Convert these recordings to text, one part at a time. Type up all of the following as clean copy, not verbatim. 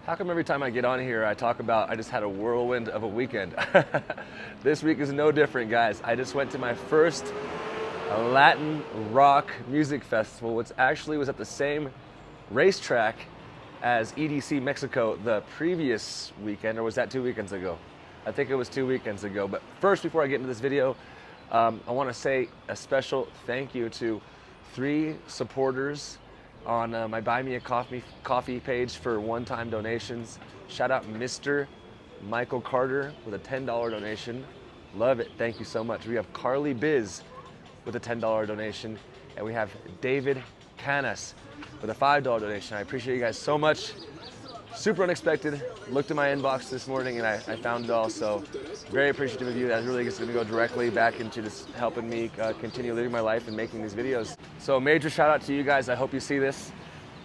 How come every time I get on here, I talk about I just had a whirlwind of a weekend? This week is no different, guys. I just went to my first Latin rock music festival, which actually was at the same racetrack as EDC Mexico the previous weekend, or was that 2 weekends ago? I think it was 2 weekends ago. But first, before I get into this video, I want to say a special thank you to 3 supporters on my Buy Me a Coffee page for one-time donations. Shout out Mr. Michael Carter with a $10 donation. Love it, thank you so much. We have Carly Biz with a $10 donation, and we have David Canas with a $5 donation. I appreciate you guys so much. Super unexpected. Looked in my inbox this morning and I found it all, so very appreciative of you. That really is going to go directly back into just helping me continue living my life and making these videos. So major shout out to you guys. I hope you see this.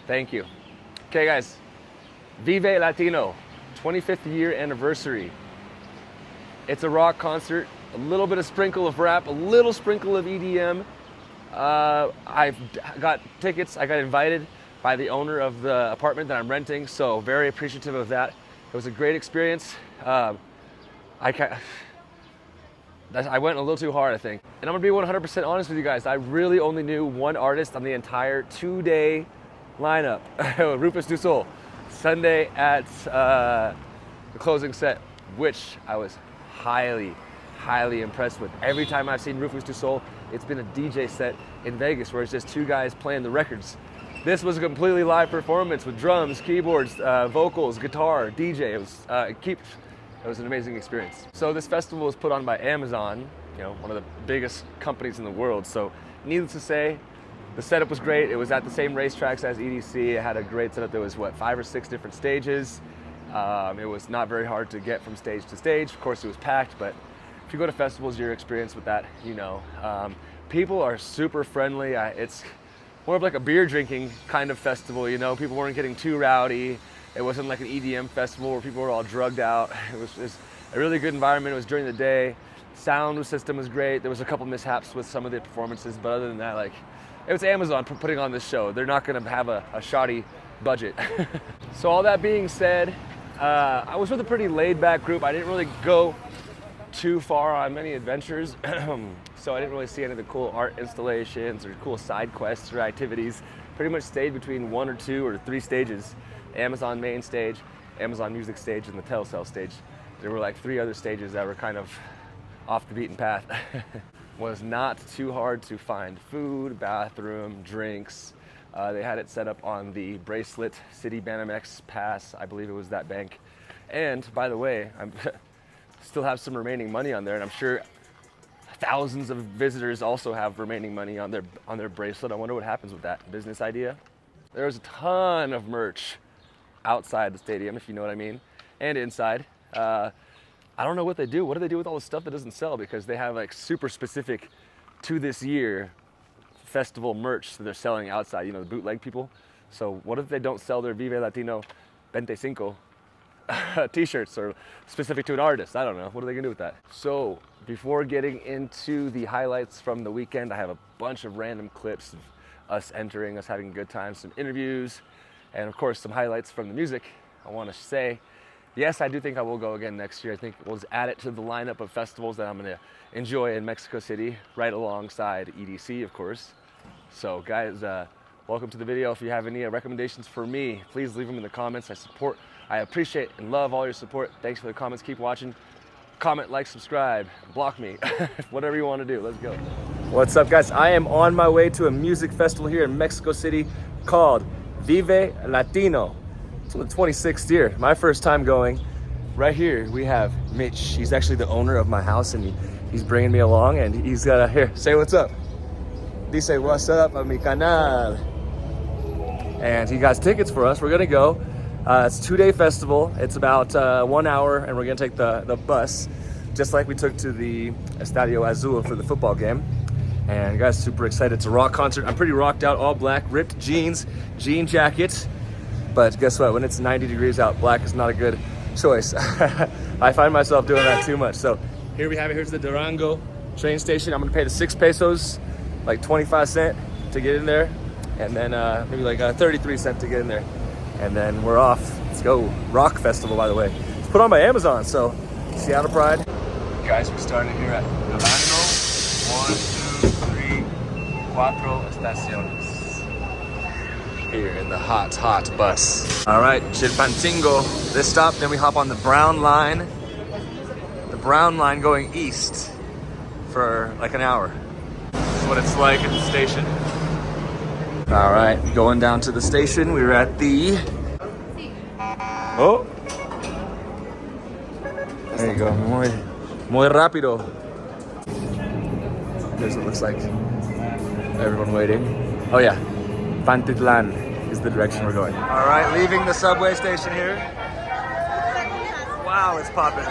Thank you. Okay guys, Vive Latino, 25th year anniversary. It's a rock concert, a little bit of sprinkle of rap, a little sprinkle of EDM. I've got tickets, I got invited by the owner of the apartment that I'm renting, so very appreciative of that. It was a great experience. I went a little too hard, I think. And I'm gonna be 100% honest with you guys. I really only knew one artist on the entire 2-day lineup, RÜFÜS DU SOL. Sunday at the closing set, which I was highly impressed with. Every time I've seen RÜFÜS DU SOL, it's been a DJ set in Vegas where it's just 2 guys playing the records. This was a completely live performance with drums, keyboards, vocals, guitar, DJ. It was an amazing experience. So this festival was put on by Amazon, you know, one of the biggest companies in the world. So needless to say, the setup was great. It was at the same racetracks as EDC. It had a great setup. There was, 5 or 6 different stages. It was not very hard to get from stage to stage. Of course, it was packed, but if you go to festivals, your experience with that, you know. People are super friendly. It's more of like a beer drinking kind of festival, you know. People weren't getting too rowdy. It wasn't like an EDM festival where people were all drugged out. It was a really good environment. It was during the day. Sound system was great. There was a couple mishaps with some of the performances, but other than that, like, it was Amazon putting on this show. They're not gonna have a shoddy budget. So all that being said, I was with a pretty laid back group. I didn't really go too far on many adventures. So I didn't really see any of the cool art installations or cool side quests or activities. Pretty much stayed between 1 or 2 or 3 stages. Amazon main stage, Amazon music stage, and the Telcel stage. There were like 3 other stages that were kind of off the beaten path. Was not too hard to find food, bathroom, drinks. They had it set up on the Bracelet City Banamex Pass. I believe it was that bank. And by the way, I still have some remaining money on there, and I'm sure thousands of visitors also have remaining money on their bracelet. I wonder what happens with that business idea. There was a ton of merch outside the stadium, if you know what I mean, and inside. I don't know what they do. What do they do with all the stuff that doesn't sell? Because they have like super specific to this year festival merch that they're selling outside, you know, the bootleg people. So what if they don't sell their Vive Latino 25 t-shirts or specific to an artist? I don't know. What are they gonna do with that? So before getting into the highlights from the weekend, I have a bunch of random clips of us entering, us having a good time, some interviews, and of course some highlights from the music. I want to say, yes, I do think I will go again next year. I think we'll just add it to the lineup of festivals that I'm gonna enjoy in Mexico City, right alongside EDC, of course. So guys, welcome to the video. If you have any recommendations for me, please leave them in the comments. I appreciate and love all your support. Thanks for the comments. Keep watching. Comment, like, subscribe, block me, whatever you want to do. Let's go. What's up, guys? I am on my way to a music festival here in Mexico City called Vive Latino. It's the 26th year. My first time going. Right here we have Mitch. He's actually the owner of my house, and he's bringing me along, and he's got here. Say what's up. Dice what's up a mi canal. And he got tickets for us. We're gonna go. It's a 2-day festival. It's about 1 hour, and we're gonna take the bus, just like we took to the Estadio Azul for the football game. And guys, super excited. It's a rock concert. I'm pretty rocked out, all black, ripped jeans, jean jacket. But guess what? When it's 90 degrees out, black is not a good choice. I find myself doing that too much. So here we have it. Here's the Durango train station. I'm gonna pay the 6 pesos, like 25 cents to get in there, and then maybe like 33 cents to get in there. And then we're off. Let's go. Rock Festival, by the way. It's put on by Amazon, so Seattle Pride. Guys, we started here at Milano. 1, 2, 3, 4 estaciones. Here in the hot, hot bus. All right, Chilpancingo. This stop, then we hop on the brown line. The brown line going east for like an hour. This is what it's like at the station. All right, going down to the station. We were at the... Oh! There you go. Muy rápido. Here's what it looks like. Everyone waiting. Oh yeah, Pantitlan is the direction we're going. All right, leaving the subway station here. Wow, it's popping.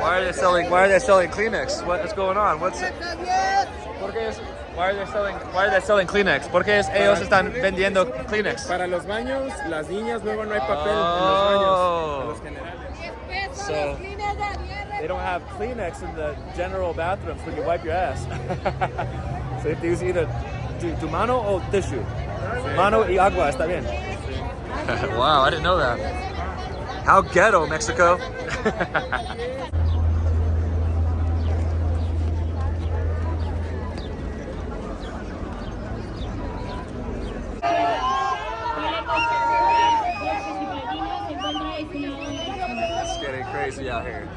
Why are they selling Kleenex? What's going on? Why are they selling Kleenex? ¿Por qué ellos están vendiendo Kleenex? Para los baños, las niñas luego no hay papel en los baños, los generales. So they don't have Kleenex in the general bathrooms when you wipe your ass. So you have to use either tu mano o tissue. Mano y agua, está bien. Wow, I didn't know that. How ghetto, Mexico. It's getting crazy out here.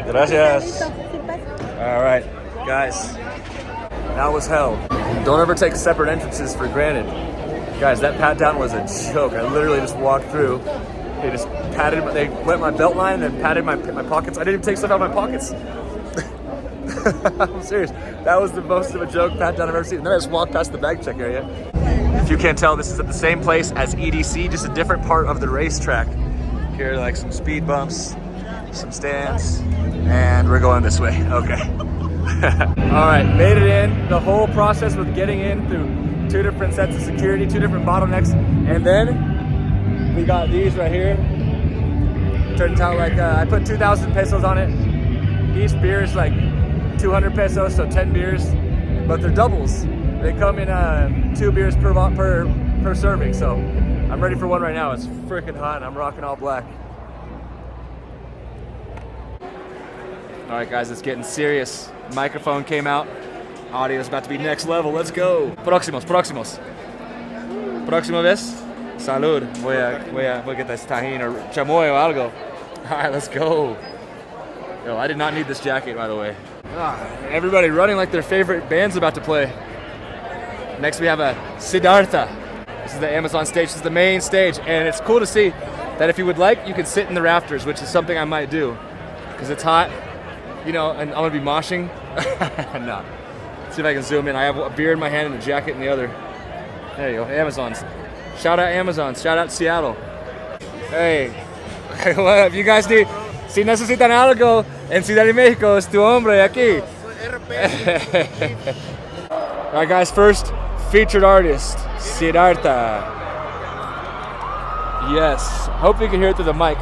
Gracias. All right, guys, that was hell. Don't ever take separate entrances for granted. Guys, that pat down was a joke. I literally just walked through. They just they wet my belt line and then patted my pockets. I didn't even take stuff out of my pockets. I'm serious. That was the most of a joke pat down I've ever seen. And then I just walked past the bag check area. If you can't tell, this is at the same place as EDC, just a different part of the racetrack. Here are like some speed bumps, some stands, and we're going this way. Okay. All right, made it in. The whole process with getting in through 2 different sets of security, 2 different bottlenecks, and then we got these right here. Turns out like I put 2,000 pesos on it. Each beer is like 200 pesos, so 10 beers, but they're doubles. They come in 2 beers per serving, so I'm ready for one right now. It's freaking hot and I'm rocking all black. All right, guys, it's getting serious. Microphone came out. Audio's about to be next level. Let's go. Próximos. Próxima vez. Salud. Voy a get this tajin or chamoy or algo. All right, let's go. Yo, I did not need this jacket, by the way. Everybody running like their favorite band's about to play. Next, we have a Siddhartha. This is the Amazon stage. This is the main stage, and it's cool to see that if you would like, you can sit in the rafters, which is something I might do, because it's hot, you know, and I'm gonna be moshing. No. See if I can zoom in. I have a beer in my hand and a jacket in the other. There you go, Amazon's. Shout out Amazon, shout out Seattle. Hey, what up? You guys need, si necesitan algo en Ciudad de México, es tu hombre aquí. All right, guys, first featured artist, Siddhartha. Yes, hope you can hear it through the mic.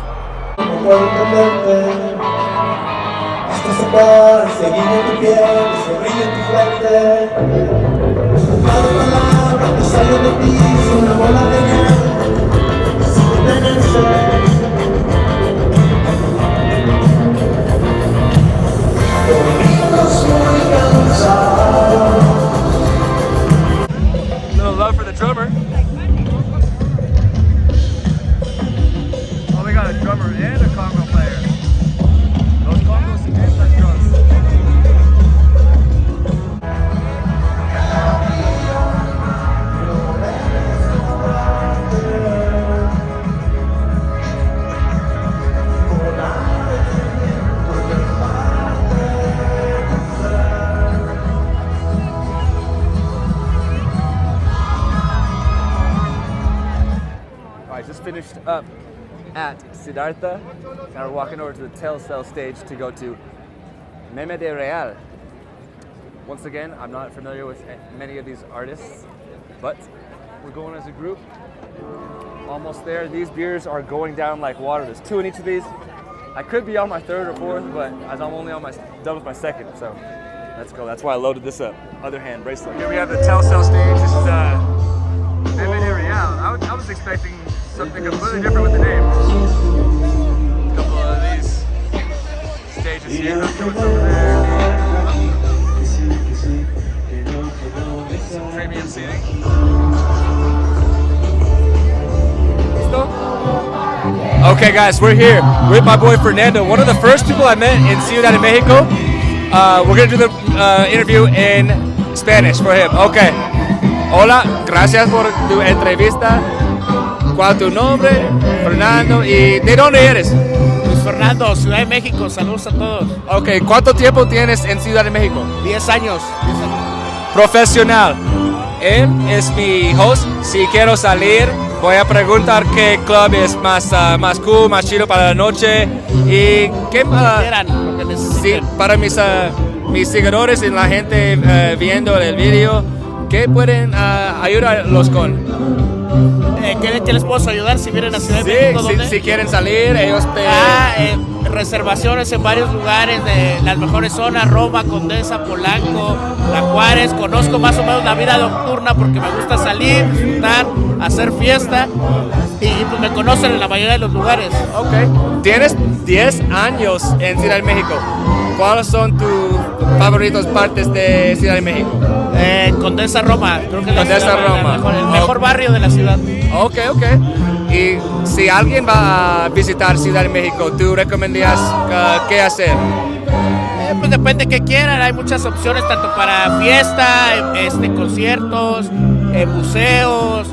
Little love for the drummer. Oh, we got a drummer and a conga player. Those congos and those drums. Finished up at Siddhartha. Now we're walking over to the Telcel stage to go to Meme de Real. Once again, I'm not familiar with many of these artists, but we're going as a group almost there. These beers are going down like water. There's 2 in each of these. I could be on my 3rd or 4th, but as I'm only done with my 2nd, so let's go. That's why I loaded this up. Other hand bracelet. Here we have the Telcel stage. This is Vive Latino. I was expecting something completely different with the name. A couple of these stages here. Not sure what's over there. Some premium seating. Okay guys, we're here with my boy Fernando, one of the first people I met in Ciudad de Mexico. We're gonna do the interview in Spanish for him. Okay. Hola, gracias por tu entrevista. ¿Cuál es tu nombre? Fernando. ¿Y de dónde eres? Luis Fernando, Ciudad de México. Saludos a todos. Ok, ¿cuánto tiempo tienes en Ciudad de México? 10 años. Profesional. Él es mi host. Si quiero salir, voy a preguntar qué club es más cool, más chido para la noche. Y qué Quieran, lo que necesiten. sí, para mis seguidores y la gente viendo el video, ¿qué pueden ayudarlos con? ¿Qué les puedo ayudar si vienen a Ciudad de México? ¿Dónde? Si quieren salir, ellos te... Reservaciones en varios lugares de las mejores zonas: Roma, Condesa, Polanco, La Juárez. Conozco más o menos la vida nocturna porque me gusta salir, disfrutar, hacer fiesta, y pues me conocen en la mayoría de los lugares. Ok. Tienes 10 años en Ciudad de México. ¿Cuáles son tus favoritas partes de Ciudad de México? Condesa, Roma. Creo que Condesa, Roma. El mejor barrio de la ciudad. Ok. Y si alguien va a visitar Ciudad de México, ¿tú recomendarías qué hacer? Pues depende qué quieran. Hay muchas opciones tanto para fiesta, conciertos, museos,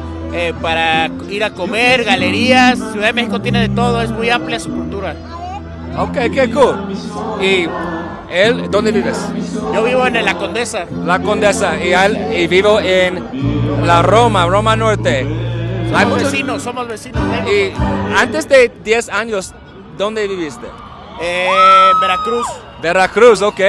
para ir a comer, galerías. Ciudad de México tiene de todo, es muy amplia su cultura. Ok, qué cool. ¿Y dónde vives? Yo vivo en la Condesa. La Condesa. Y vivo en la Roma Norte. Somos vecinos. Y antes de 10 años, ¿dónde viviste? Veracruz. Veracruz, ok.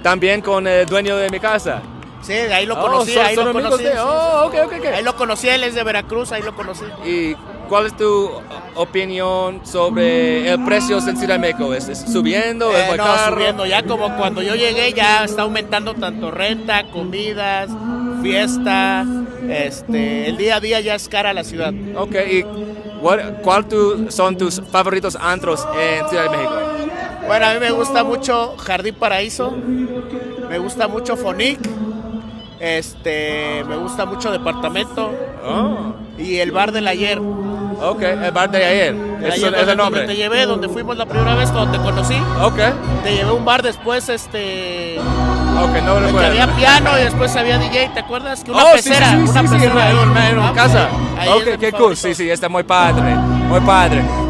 También con el dueño de mi casa. Sí, ahí lo conocí. Ahí lo conocí. Ok. Ahí lo conocí, él es de Veracruz, ahí lo conocí. ¿Y cuál es tu opinión sobre el precio en Ciudad de México? ¿Es subiendo? ¿Es muy caro? Subiendo. Ya como cuando yo llegué ya está aumentando tanto renta, comidas, fiesta. El día a día ya es cara la ciudad. Ok, ¿y cuál son tus favoritos antros en Ciudad de México? Bueno, a mí me gusta mucho Jardín Paraíso, me gusta mucho Fonic, me gusta mucho Departamento y el Bar del Ayer. Ok, el Bar de ayer. Es el nombre. Te llevé, donde fuimos la primera vez, donde te conocí. Ok. Te llevé a un bar después, Ok, no recuerdo. había piano y después había DJ, ¿te acuerdas? Que una pecera, sí, pecera. en una casa. Ok, qué cool. Sí. Sí, está muy padre.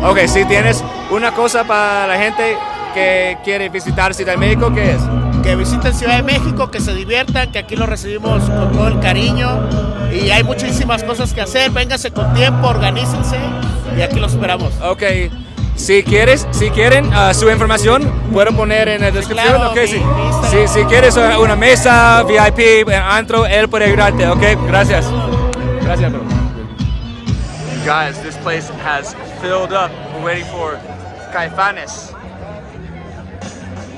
Ok, si tienes una cosa para la gente que quiere visitar Ciudad de México, ¿qué es? Que visiten Ciudad de México, que se diviertan, que aquí lo recibimos con todo el cariño y hay muchísimas cosas que hacer. Vénganse con tiempo, organícense y aquí los esperamos. Ok, si quieren su información, puedo poner en la descripción. Claro, Okay, si quieres una mesa, VIP, antro, él puede ayudarte. Ok, gracias. Gracias, bro. Guys, this place has filled up. We're waiting for Caifanes.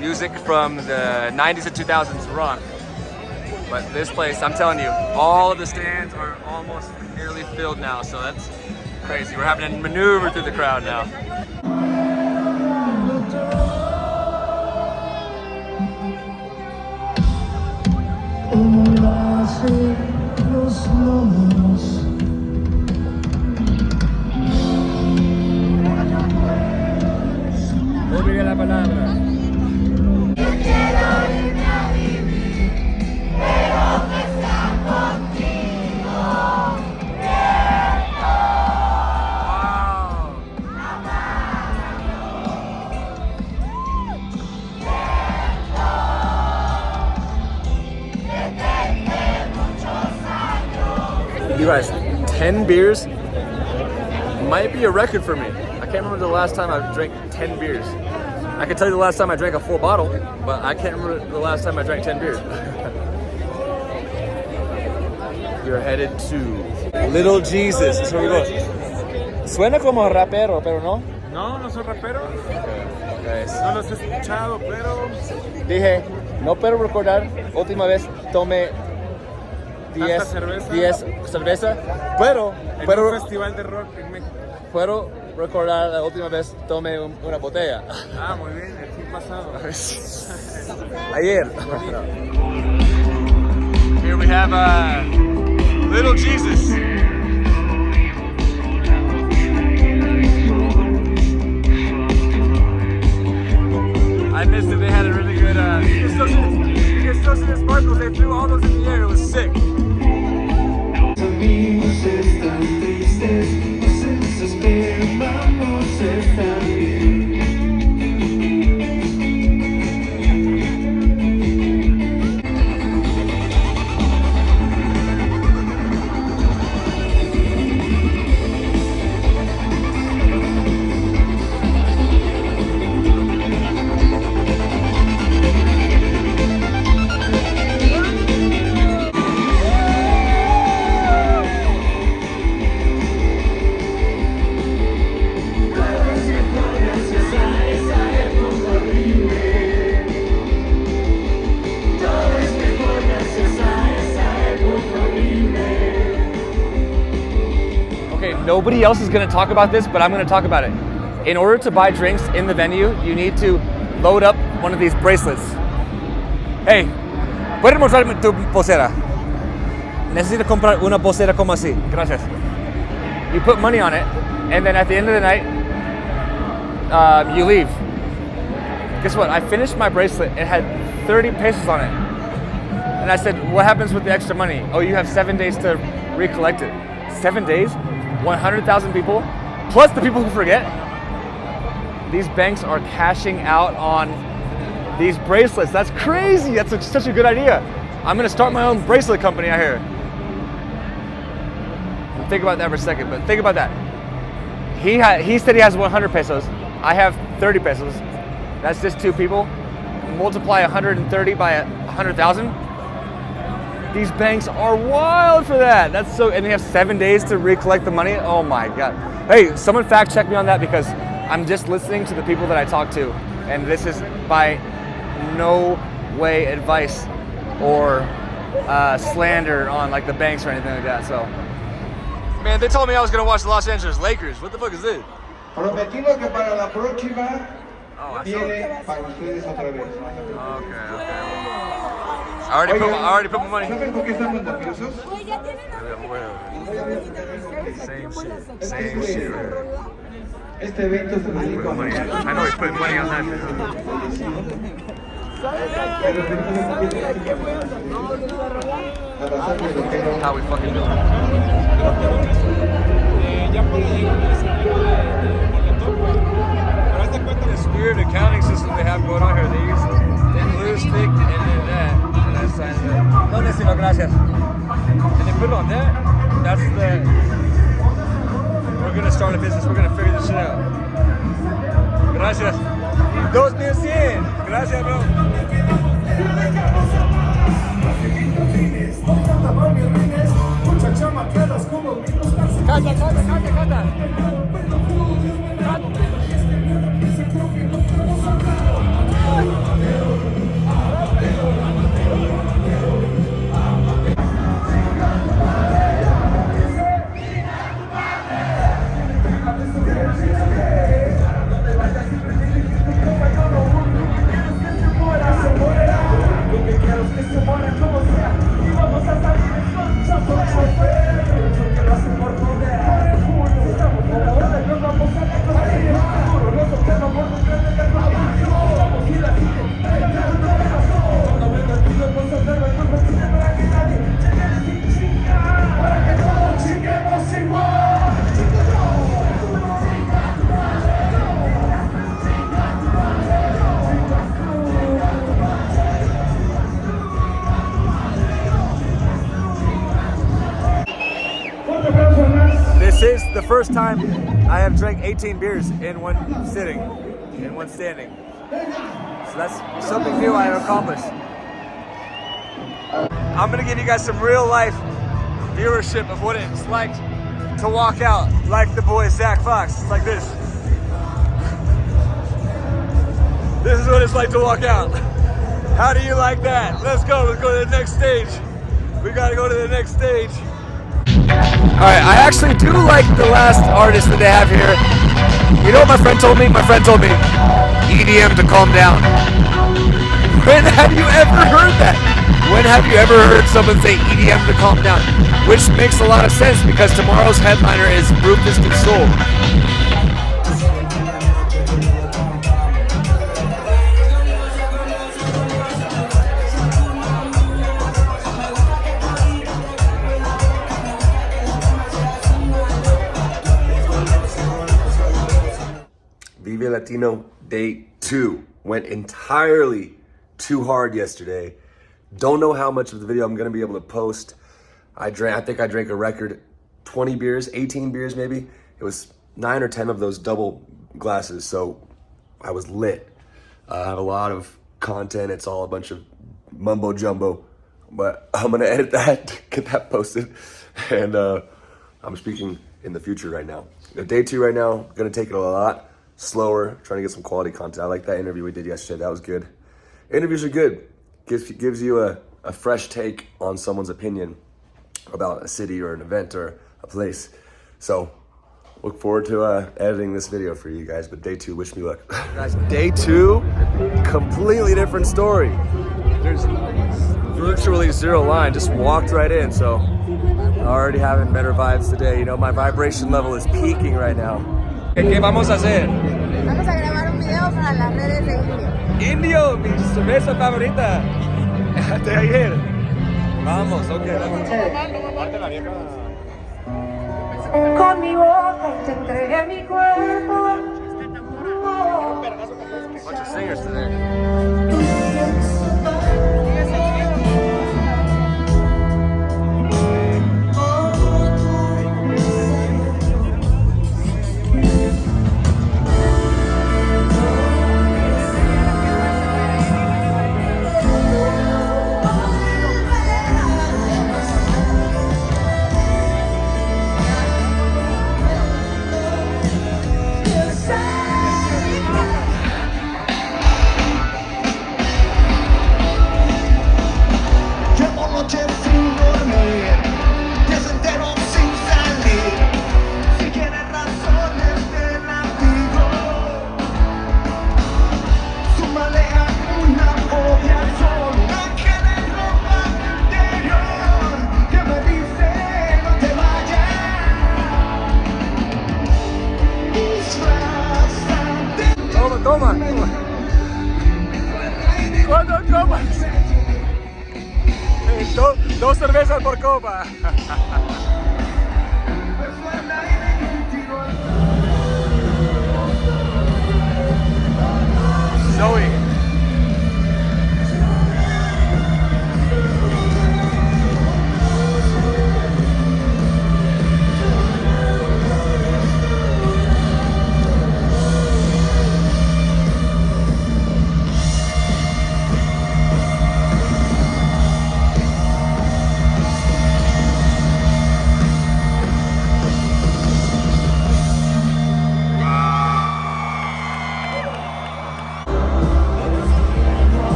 Music from the 90s and 2000s rock. But this place, I'm telling you, all of the stands are almost nearly filled now, so that's crazy. We're having to maneuver through the crowd now. Olvide la palabra. You guys, 10 beers might be a record for me. I can't remember the last time I drank 10 beers. I can tell you the last time I drank a full bottle, but I can't remember the last time I drank 10 beers. We're headed to Little Jesus. That's where we're going. Suena como rapero, pero no. No, no soy rapero. Okay. No los he escuchado, pero Dije, no puedo recordar última vez tomé 10 cerveza, pero en un festival de rock en México. puedo recordar la última vez tomé una botella. Ah, muy bien, el fin pasado. Ayer. Here we have Little Jesus. I missed it. They had a really good. You can still see the sparkles. They threw all those in the air. It was sick. Nobody else is going to talk about this, but I'm going to talk about it. In order to buy drinks in the venue, you need to load up one of these bracelets. Hey, ¿puedes mostrarme tu pulsera? Necesito comprar una pulsera como así. Gracias. You put money on it, and then at the end of the night, you leave. Guess what? I finished my bracelet. It had 30 pesos on it. And I said, what happens with the extra money? Oh, you have 7 days to recollect it. 7 days? 100,000 people, plus the people who forget. These banks are cashing out on these bracelets. That's crazy. That's such a good idea. I'm gonna start my own bracelet company out here. Think about that for a second, but think about that. He said he has 100 pesos. I have 30 pesos. That's just two people. Multiply 130 by 100,000. These banks are wild for that. That's so, and they have 7 days to recollect the money. Oh my God. Hey, someone fact check me on that because I'm just listening to the people that I talk to. And this is by no way advice or slander on like the banks or anything like that. So, man, they told me I was gonna watch the Los Angeles Lakers. What the fuck is this? Prometimos que para la próxima viene para ustedes otra vez. Okay. I already put my money. ¿Saben por qué estamos nerviosos? Same shit. Este evento se dedica a I know he's putting money on that. How we fucking doing? This weird accounting system they have going on here. They use blue stick and then that. No necesito, gracias. And they put it on that. That's the. We're gonna start a business. We're gonna figure this shit out. Gracias. 2100. Gracias, bro. Canta. This is the first time I have drank 18 beers in one sitting, in one standing. So that's something new I have accomplished. I'm gonna give you guys some real life viewership of what it's like to walk out like the boy Zach Fox. It's like this. This is what it's like to walk out. How do you like that? Let's go to the next stage. We gotta go to the next stage. All right, I actually do like the last artist that they have here. You know what my friend told me? My friend told me, EDM to calm down. When have you ever heard that? When have you ever heard someone say EDM to calm down? Which makes a lot of sense because tomorrow's headliner is RÜFÜS DU SOL. Vive Latino Day 2 went entirely too hard yesterday. Don't know how much of the video I'm gonna be able to post. I think I drank a record 20 beers, 18 beers maybe. It was 9 or 10 of those double glasses, so I was lit. I have a lot of content. It's all a bunch of mumbo jumbo, but I'm gonna edit that, get that posted, and I'm speaking in the future right now. Day 2 right now, gonna take it a lot slower, trying to get some quality content. I like that interview we did yesterday. That was good. Interviews are good. Gives you a fresh take on someone's opinion about a city or an event or a place. So look forward to editing this video for you guys. But day 2, wish me luck. Guys, day 2, completely different story. There's virtually zero line. Just walked right in. So already having better vibes today. You know, my vibration level is peaking right now. ¿Qué vamos a hacer? Vamos a grabar un video para las redes de Indio. Indio, mi cerveza favorita de ayer. Vamos, ok. Con mi boca te entregué mi cuerpo. Bunch of singers today. Toma. ¿Cuándo comas? Dos cervezas por copa. Zoe.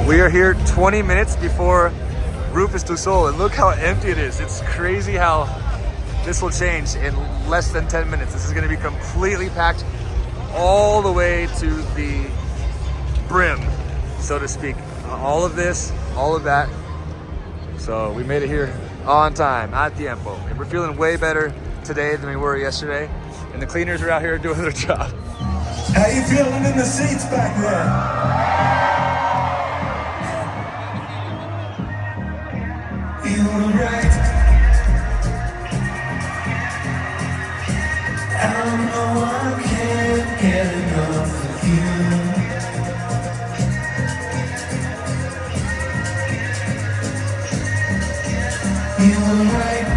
We are here 20 minutes before RÜFÜS DU SOL, and look how empty it is. It's crazy how this will change in less than 10 minutes. This is going to be completely packed all the way to the brim, so to speak. All of this, all of that. So we made it here on time, a tiempo. And we're feeling way better today than we were yesterday. And the cleaners are out here doing their job. How you feeling in the seats back there? You were right. I know I can't get enough of you. You were right.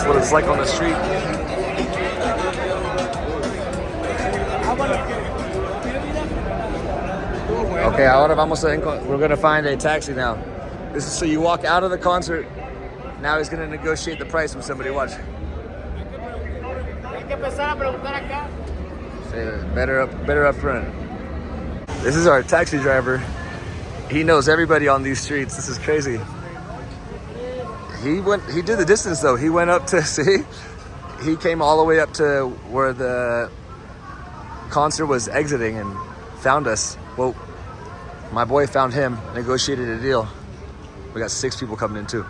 What it's like on the street. Okay, ahora vamos a we're gonna find a taxi now. This is so you walk out of the concert. Now he's gonna negotiate the price with somebody. Watch. Better up front. This is our taxi driver. He knows everybody on these streets. This is crazy. He did the distance though. He went up to see. he came all the way up to where the concert was exiting and found us. Well, my boy found him, negotiated a deal. We got 6 people coming in too.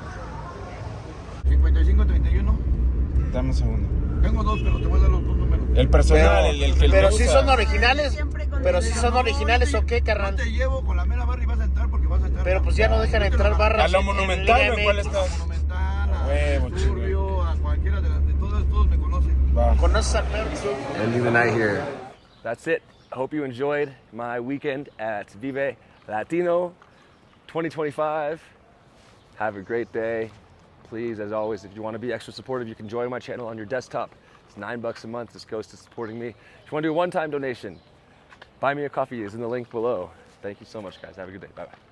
55-31. Dame un segundo. Tengo 2, pero te voy a dar los 2 números. El personal, el que Pero le si gusta. son originales. Pero si son originales o qué, carnal. Te llevo con la mera barra y vas a entrar porque vas a entrar. Pero pues ya no dejan entrar barras. ¿A la Monumental o en cuál estás? Monumental, a Turbio, a cualquiera de todos me conocen. ¿Conoces al perro? Ending the night here. That's it. I hope you enjoyed my weekend at Vive Latino 2025. Have a great day. Please, as always, if you want to be extra supportive, you can join my channel on your desktop. It's $9 a month. This goes to supporting me. If you want to do a one-time donation, buy me a coffee is in the link below. Thank you so much, guys. Have a good day. Bye-bye.